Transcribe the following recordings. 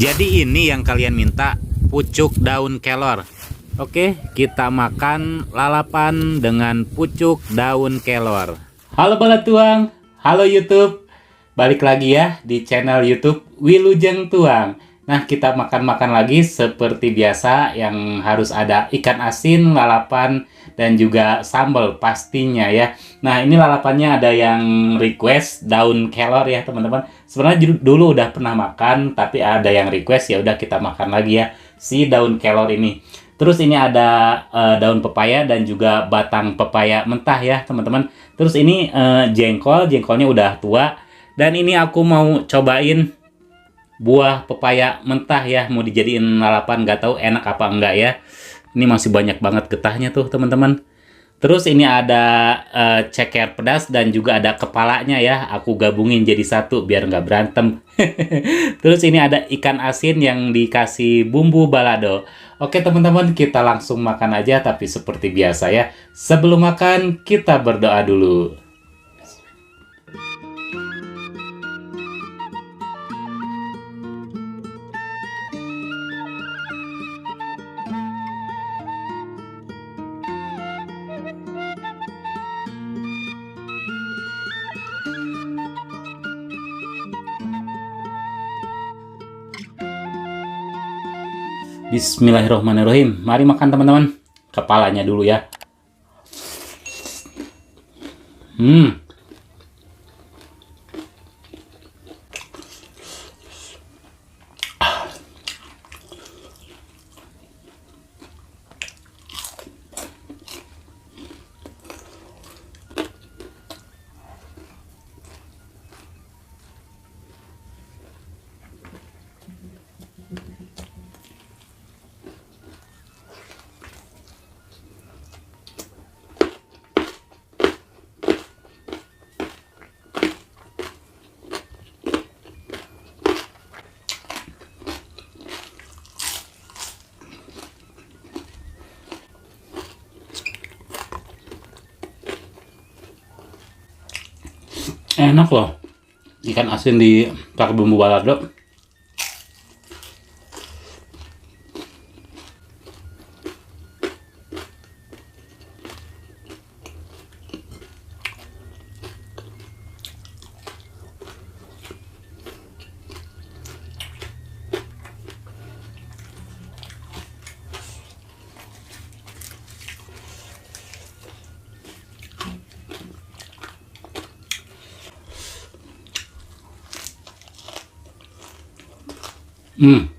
Jadi ini yang kalian minta, pucuk daun kelor. Oke, kita makan lalapan dengan pucuk daun kelor. Halo Balatuang, halo YouTube. Balik lagi ya di channel YouTube Wilujeng Tuang. Nah, kita makan-makan lagi seperti biasa yang harus ada ikan asin, lalapan, dan juga sambal pastinya ya. Nah, ini lalapannya ada yang request daun kelor ya teman-teman. Sebenarnya dulu udah pernah makan, tapi ada yang request, ya udah kita makan lagi ya si daun kelor ini. Terus ini ada daun pepaya dan juga batang pepaya mentah ya teman-teman. Terus ini jengkolnya udah tua. Dan ini aku mau cobain buah pepaya mentah ya, mau dijadiin lalapan, nggak tahu enak apa enggak ya. Ini masih banyak banget getahnya tuh teman-teman. Terus ini ada ceker pedas dan juga ada kepalanya ya, aku gabungin jadi satu biar nggak berantem. Terus ini ada ikan asin yang dikasih bumbu balado. Oke teman-teman, kita langsung makan aja, tapi seperti biasa ya, sebelum makan kita berdoa dulu. Bismillahirrahmanirrahim. Mari makan teman-teman. Kepalanya dulu ya. Hmm. Enak loh. Ikan asin di pakai bumbu balado. Hmm.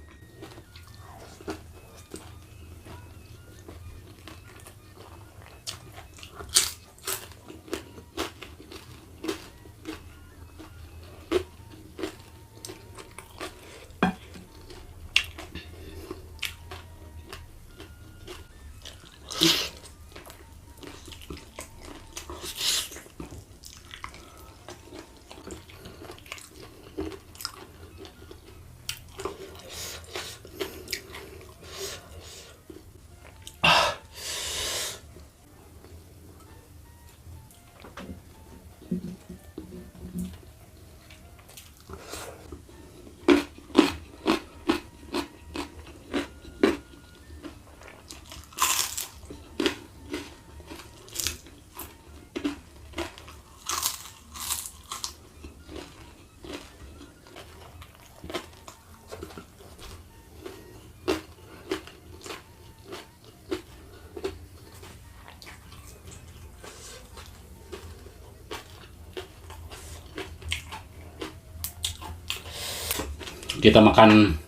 Kita makan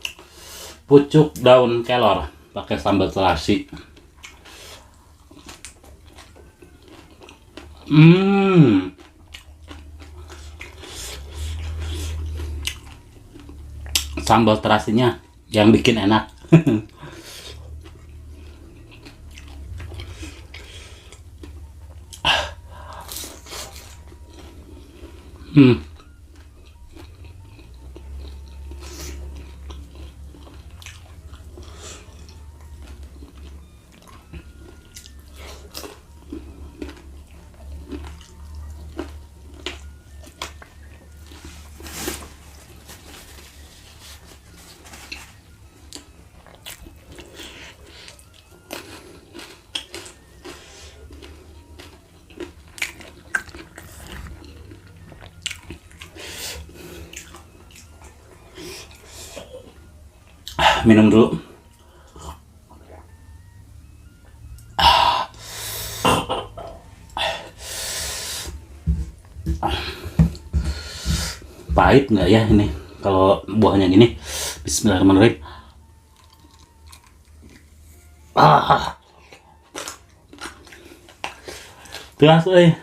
pucuk daun kelor pakai sambal terasi. Sambal terasinya yang bikin enak. Minum dulu. Pahit nggak ya ini kalau buahnya gini? Bismillahirrahmanirrahim. Keras, eh.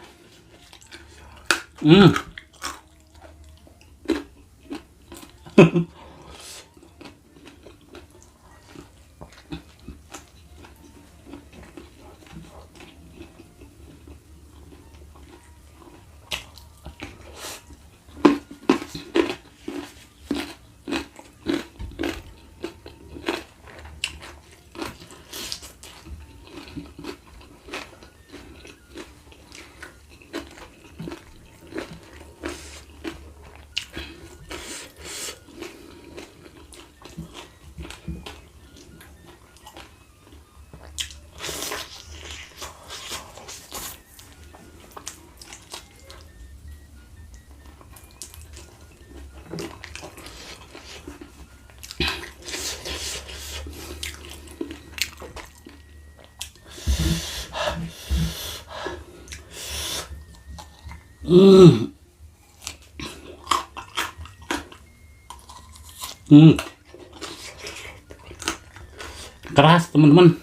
Keras teman-teman.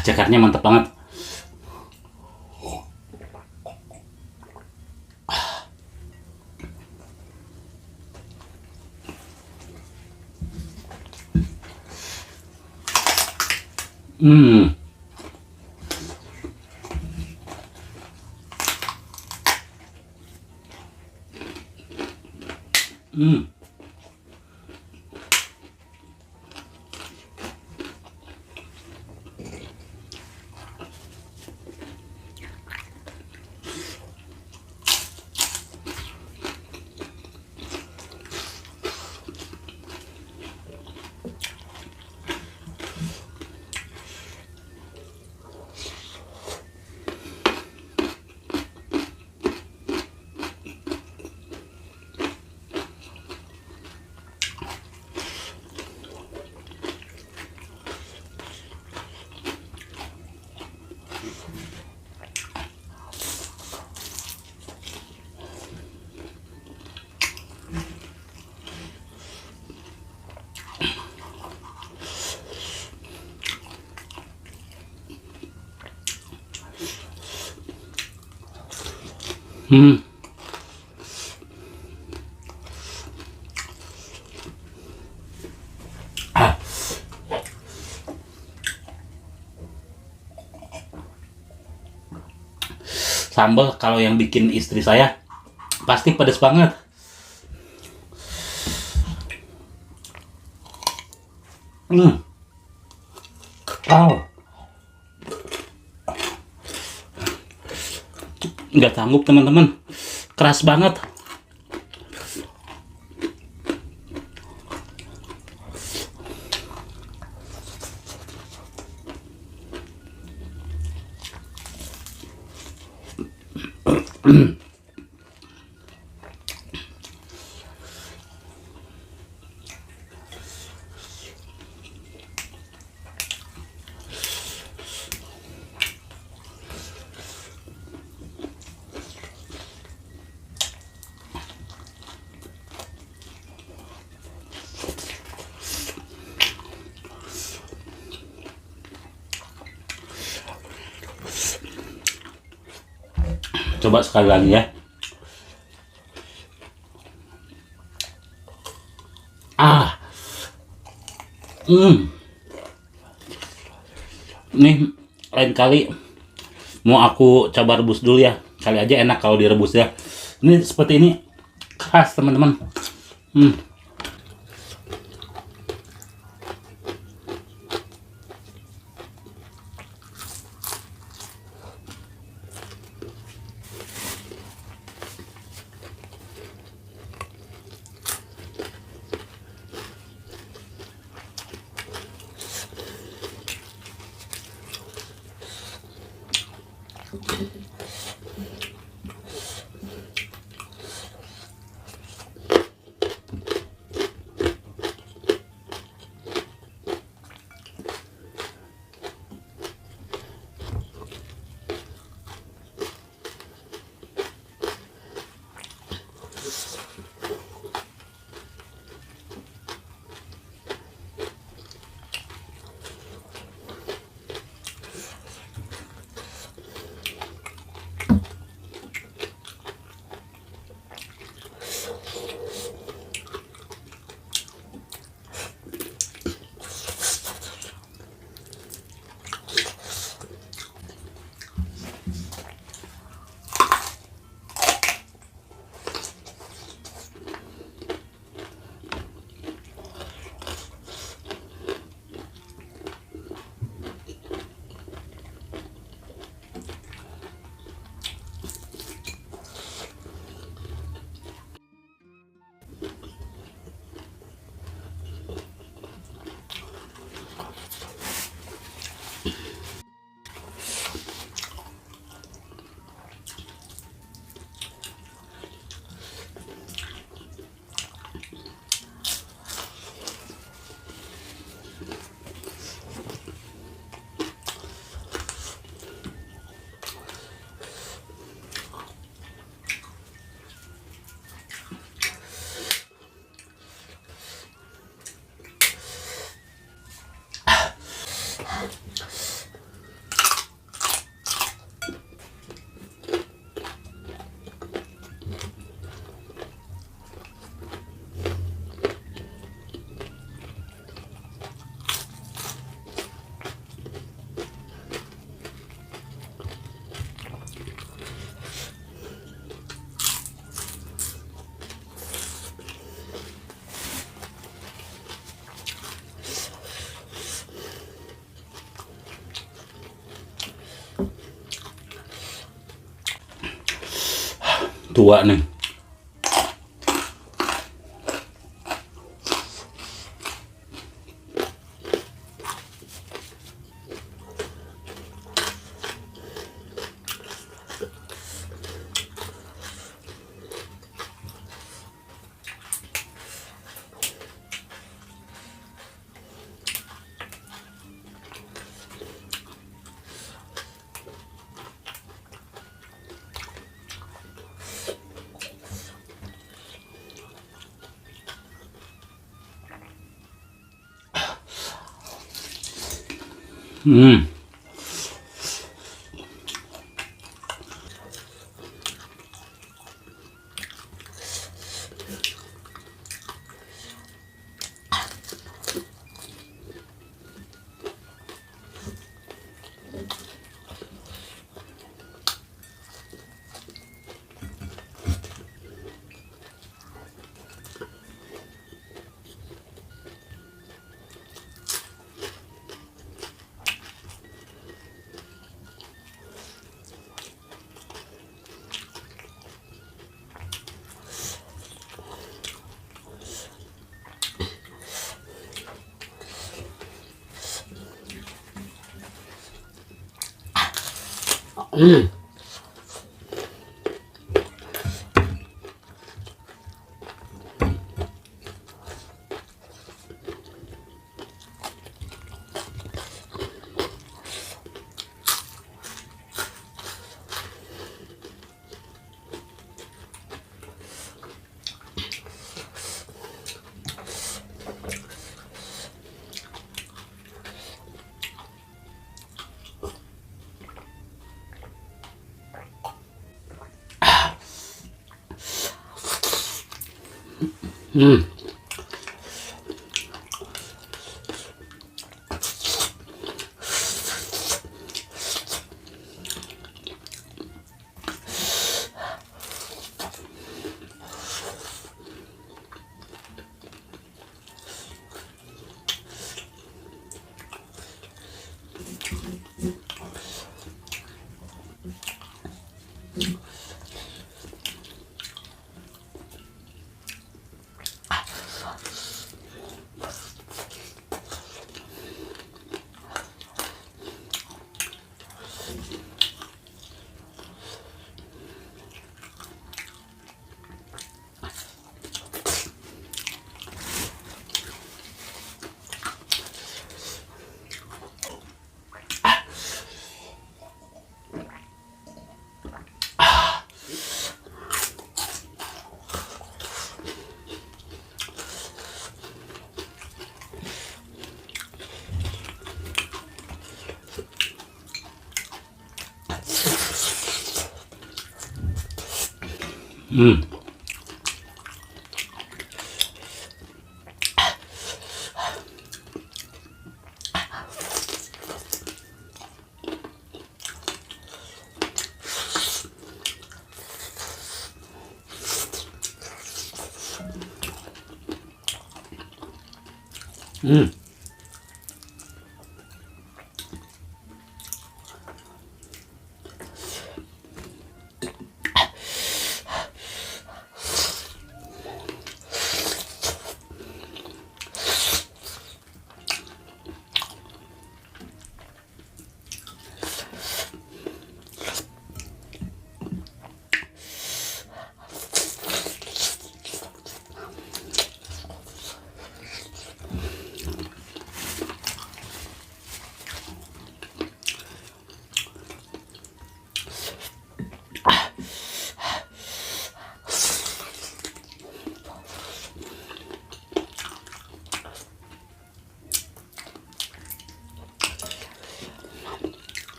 Cekarnya mantap banget. Hmm. Sambal kalau yang bikin istri saya pasti pedas banget. Nggak sanggup teman-teman, keras banget. Coba sekali lagi ya. Ah, nih lain kali mau aku coba rebus dulu ya. Kali aja enak kalau direbus ya. Ini seperti ini, khas teman-teman. Tua nih. Hmm. Hmm. Hmm. Hmm.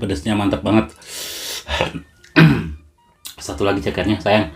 Pedasnya mantap banget. Satu lagi cekernya sayang.